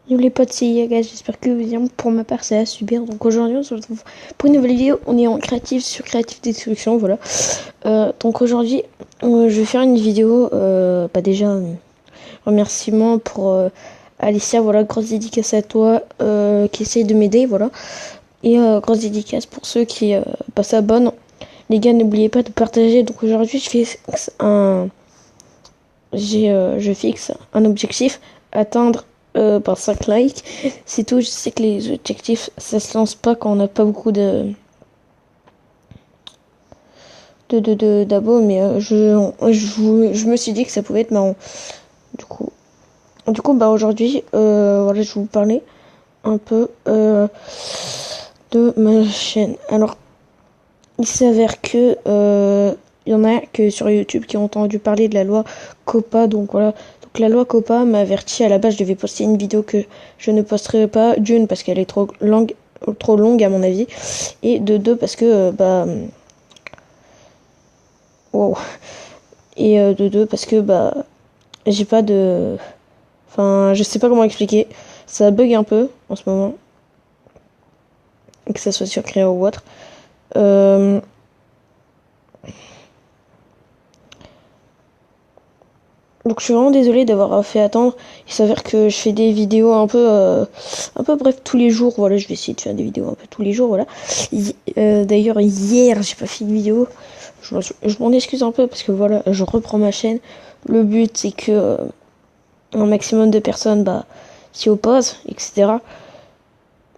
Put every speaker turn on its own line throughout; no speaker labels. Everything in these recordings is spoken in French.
Yo les potes, c'est Yaga, j'espère que vous allez bien. Pour ma part, c'est à subir. Donc aujourd'hui, on se retrouve pour une nouvelle vidéo. On est en créatif sur créatif destruction, voilà. Donc aujourd'hui, je vais faire une vidéo. Déjà, remerciement pour Alicia, voilà, grosse dédicace à toi qui essaye de m'aider, voilà. Et grosse dédicace pour ceux qui s'abonnent. Les gars, n'oubliez pas de partager. Donc aujourd'hui, je fixe un objectif, atteindre par 5 likes. C'est tout, je sais que les objectifs, ça se lance pas quand on n'a pas beaucoup d'abos, mais je me suis dit que ça pouvait être marrant. Du coup, aujourd'hui, voilà, je vais vous parler un peu de ma chaîne. Alors, il s'avère que il y en a que sur YouTube qui ont entendu parler de la loi COPPA, donc voilà. Donc la loi COPPA m'a averti à la base, je devais poster une vidéo que je ne posterai pas, d'une parce qu'elle est trop longue à mon avis, et de deux parce que wow. Et de deux parce que j'ai pas de, enfin je sais pas comment expliquer, ça bug un peu en ce moment, que ça soit sur Créa ou autre. Donc je suis vraiment désolée d'avoir fait attendre. Il s'avère que je fais des vidéos un peu bref tous les jours. Voilà, je vais essayer de faire des vidéos un peu tous les jours. Voilà. D'ailleurs hier j'ai pas fait de vidéo. Je m'en excuse un peu parce que voilà, je reprends ma chaîne. Le but c'est que un maximum de personnes s'y opposent, etc.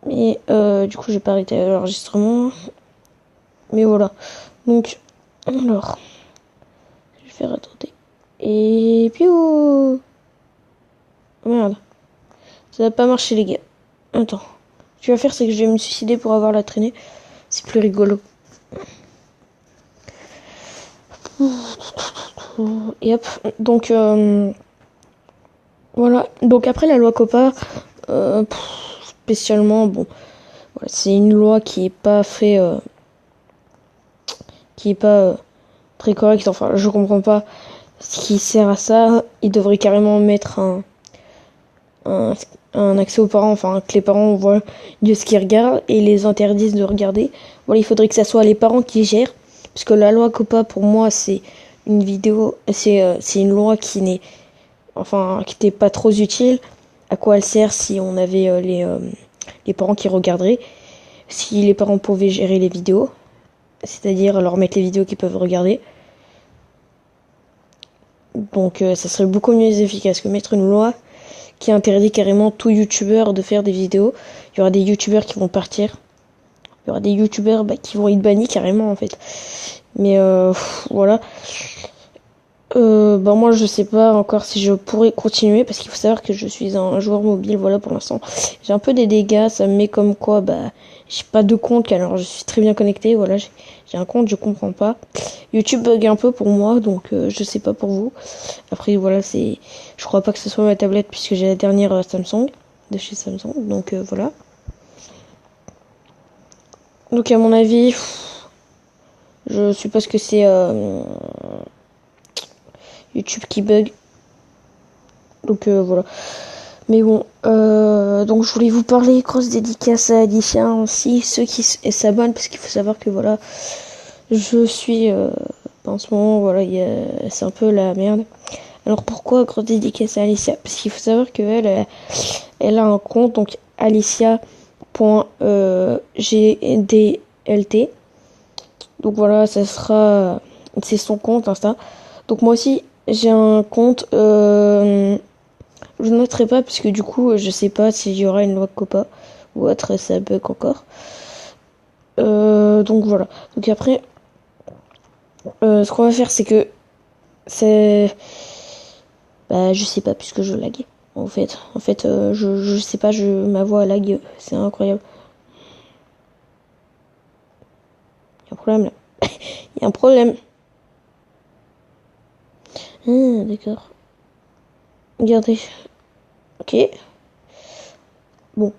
Mais du coup j'ai pas arrêté l'enregistrement. Mais voilà. Donc alors, je vais faire attendre. Et puis oh merde. Ça va pas marcher les gars. Attends. Ce que je vais faire c'est que je vais me suicider pour avoir la traînée. C'est plus rigolo. Et hop. Donc voilà. Donc après la loi COPPA, spécialement bon. Voilà, c'est une loi qui est pas fait. Qui est pas très correcte. Enfin je comprends pas ce qui sert à ça. Ils devraient carrément mettre un, un accès aux parents, enfin que les parents voient de ce qu'ils regardent et les interdisent de regarder. Voilà, il faudrait que ça soit les parents qui gèrent, puisque la loi COPPA pour moi c'est une vidéo, c'est une loi qui qui n'était pas trop utile. À quoi elle sert si on avait les parents qui regarderaient, si les parents pouvaient gérer les vidéos, c'est-à-dire leur mettre les vidéos qu'ils peuvent regarder. Donc ça serait beaucoup mieux efficace que mettre une loi qui interdit carrément tout youtubeur de faire des vidéos. Il y aura des youtubeurs qui vont partir. Il y aura des youtubeurs qui vont être bannis carrément en fait. Mais voilà. Moi je sais pas encore si je pourrais continuer parce qu'il faut savoir que je suis un joueur mobile. Voilà, pour l'instant j'ai un peu des dégâts, ça me met comme quoi j'ai pas de compte alors je suis très bien connecté. Voilà, j'ai un compte, je comprends pas. YouTube bug un peu pour moi, donc je sais pas pour vous. Après voilà, je crois pas que ce soit ma tablette puisque j'ai la dernière Samsung de chez Samsung, donc voilà. Donc à mon avis, je suppose que c'est YouTube qui bug. Donc voilà. Mais bon, donc je voulais vous parler, grosse dédicace à Alicia ainsi, ceux qui s'abonnent, parce qu'il faut savoir que voilà, je suis en ce moment, voilà, c'est un peu la merde. Alors pourquoi grosse dédicace à Alicia? Parce qu'il faut savoir qu'elle elle a un compte, donc alicia.gdlt. Donc voilà, c'est son compte Insta. Donc moi aussi, j'ai un compte. Je ne noterai pas parce que du coup, je sais pas s'il y aura une loi COPPA ou autre, ça bug encore. Donc voilà. Donc après, ce qu'on va faire, c'est que je sais pas puisque je lag. En fait, je sais pas, ma voix lag, c'est incroyable. Il y a un problème là. Il y a un problème. Ah, d'accord. Regardez. Ok. Bon.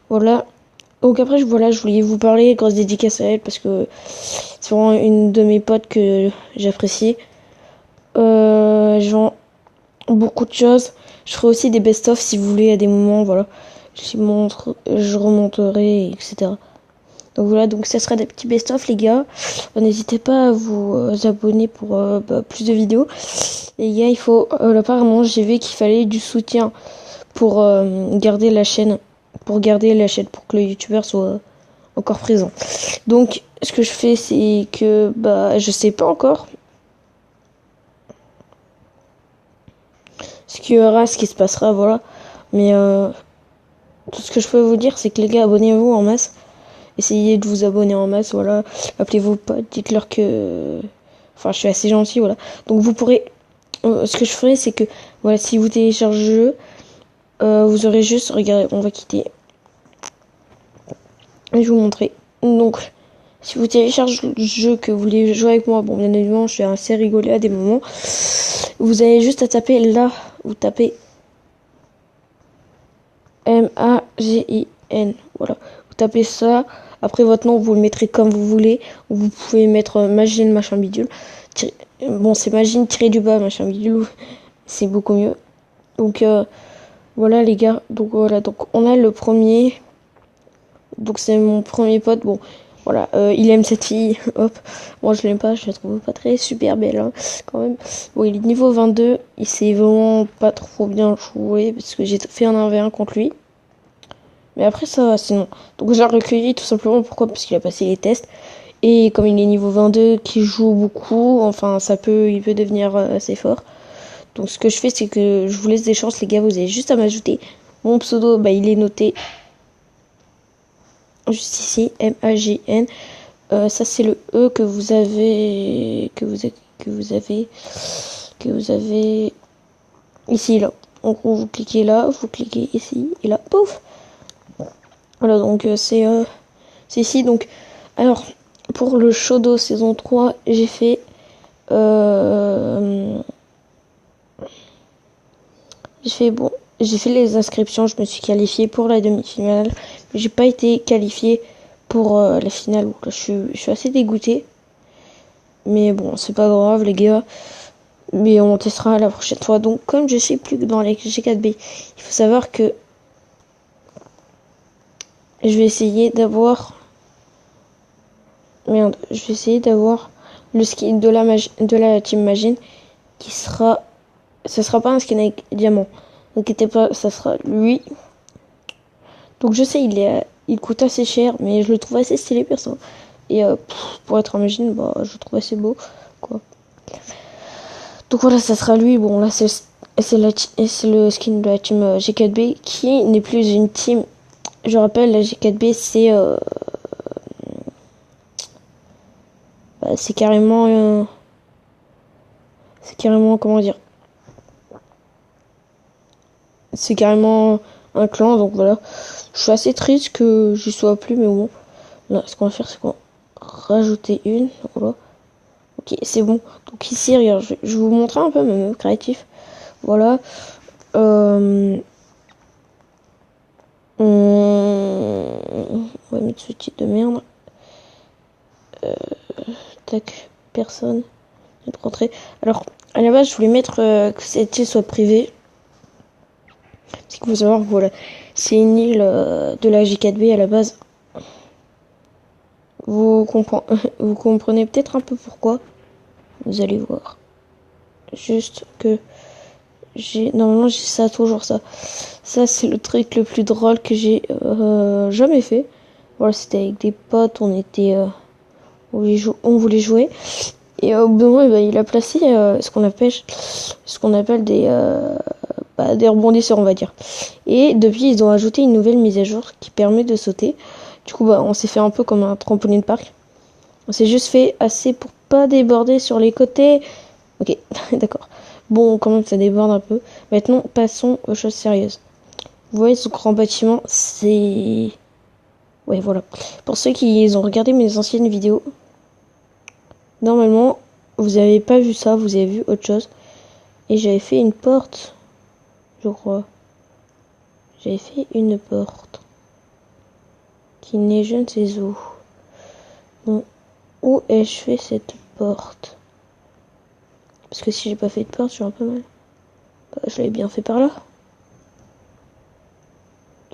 Voilà. Donc après, je voulais vous parler, grosse dédicace à elle, parce que c'est vraiment une de mes potes que j'apprécie. Je vends beaucoup de choses. Je ferai aussi des best-of si vous voulez à des moments, voilà. Je remonterai, etc. Donc voilà, donc ça sera des petits best-of les gars. N'hésitez pas à vous abonner pour plus de vidéos. Les gars, il faut apparemment j'ai vu qu'il fallait du soutien pour garder la chaîne, pour que le youtubeur soit encore présent. Donc ce que je fais c'est que je sais pas encore ce qu'il y aura, ce qui se passera, voilà. Mais tout ce que je peux vous dire c'est que les gars, abonnez-vous en masse. Essayez de vous abonner en masse, voilà. Appelez vos potes, dites-leur que... Enfin, je suis assez gentil, voilà. Donc vous pourrez... ce que je ferai, c'est que, voilà, si vous téléchargez le jeu, vous aurez juste... Regardez, on va quitter. Je vais vous montrer. Donc, si vous téléchargez le jeu, que vous voulez jouer avec moi, bon, bien évidemment, je suis assez rigolé à des moments. Vous avez juste à taper là. Vous tapez MAGIN, voilà. Vous tapez ça. Après votre nom, vous le mettrez comme vous voulez. Vous pouvez mettre Magine machin bidule. Bon, c'est Magine tiré du bas machin bidule. C'est beaucoup mieux. Donc voilà les gars. Donc voilà. Donc on a le premier. Donc c'est mon premier pote. Bon, voilà. Il aime cette fille. Hop. Moi je l'aime pas. Je la trouve pas très super belle hein, quand même. Bon, il est niveau 22. Il s'est vraiment pas trop bien joué parce que j'ai fait un 1v1 contre lui. Mais après ça va sinon. Donc j'ai recueilli tout simplement pourquoi parce qu'il a passé les tests. Et comme il est niveau 22, qui joue beaucoup, enfin il peut devenir assez fort. Donc ce que je fais c'est que je vous laisse des chances les gars, vous avez juste à m'ajouter. Mon pseudo, il est noté juste ici, MAGN. Ça c'est le E que vous avez ici là. En gros vous cliquez là, vous cliquez ici et là, pouf. Voilà, donc c'est ici. Donc, alors, pour le Shodo saison 3, j'ai fait les inscriptions. Je me suis qualifiée pour la demi-finale, mais j'ai pas été qualifiée pour la finale. Donc, là, je suis assez dégoûtée, mais bon, c'est pas grave les gars. Mais on testera la prochaine fois. Donc, comme je suis plus que dans les G4B, il faut savoir que je vais essayer d'avoir... Merde, je vais essayer d'avoir le skin de la team Magine qui sera... Ce sera pas un skin avec diamant. N'inquiétez pas, ça sera lui. Donc je sais, il coûte assez cher, mais je le trouve assez stylé perso. Et pour être un Magine, je le trouve assez beau, quoi. Donc voilà, ça sera lui. Bon, là, c'est le skin de la team G4B qui n'est plus une team. Je rappelle, la G4B, c'est carrément... comment dire, c'est carrément un clan, donc voilà. Je suis assez triste que j'y sois plus, mais bon. Là, ce qu'on va faire, c'est qu'on va rajouter une. Voilà. Ok, c'est bon. Donc ici, regarde, je vais vous montrer un peu mes créatifs. Voilà. On va mettre ce titre de merde. Tac, personne. De rentrer. Alors, à la base, je voulais mettre que cette île soit privée. Parce qu'il faut savoir que voilà, c'est une île de la J4B à la base. Vous comprenez peut-être un peu pourquoi. Vous allez voir. Juste que normalement j'ai ça, toujours ça. Ça c'est le truc le plus drôle que j'ai jamais fait. Voilà, c'était avec des potes, on voulait jouer. Et au bout d'un moment, il a placé ce qu'on appelle des rebondisseurs, on va dire. Et depuis, ils ont ajouté une nouvelle mise à jour qui permet de sauter. Du coup, on s'est fait un peu comme un trampoline de parc. On s'est juste fait assez pour pas déborder sur les côtés. Ok, d'accord. Bon, quand même, ça déborde un peu. Maintenant, passons aux choses sérieuses. Vous voyez ce grand bâtiment, c'est... Ouais, voilà. Pour ceux qui ont regardé mes anciennes vidéos, normalement, vous avez pas vu ça, vous avez vu autre chose. Et j'avais fait une porte, je crois. J'avais fait une porte. Qui n'est je ne sais où. Bon, où ai-je fait cette porte? Parce que si j'ai pas fait de porte, je suis un peu mal. Je l'avais bien fait par là.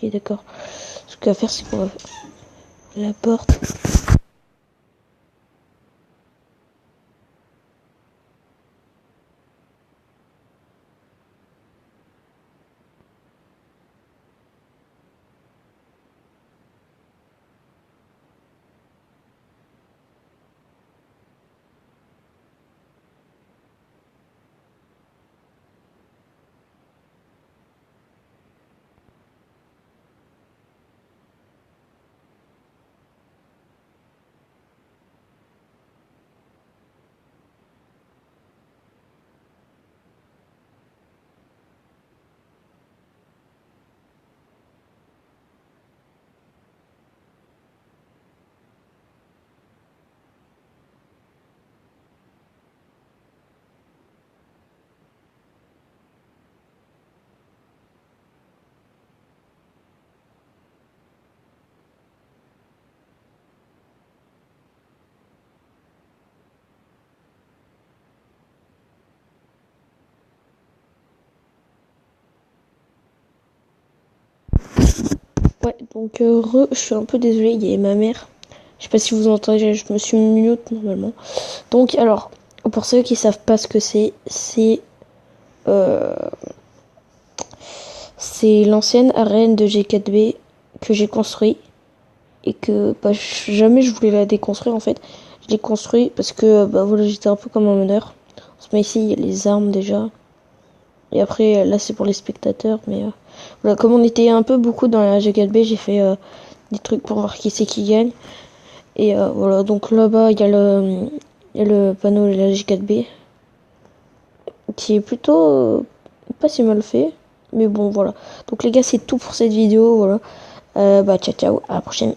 Ok, d'accord. Ce qu'on va faire, c'est qu'on va faire la porte. Ouais, donc je suis un peu désolée, il y a ma mère. Je sais pas si vous entendez, je me suis mute normalement. Donc alors, pour ceux qui savent pas ce que euh, c'est l'ancienne arène de G4B que j'ai construit et que bah, jamais je voulais la déconstruire en fait. Je l'ai construit parce que bah voilà, j'étais un peu comme un meneur. On se met ici, il y a les armes déjà. Et après là c'est pour les spectateurs, mais voilà, comme on était un peu beaucoup dans la G4B, j'ai fait des trucs pour voir qui c'est qui gagne. Et voilà, donc là-bas il y a le panneau de la G4B qui est plutôt pas si mal fait. Mais bon, voilà. Donc les gars, c'est tout pour cette vidéo. Voilà. Bah, ciao, ciao. À la prochaine.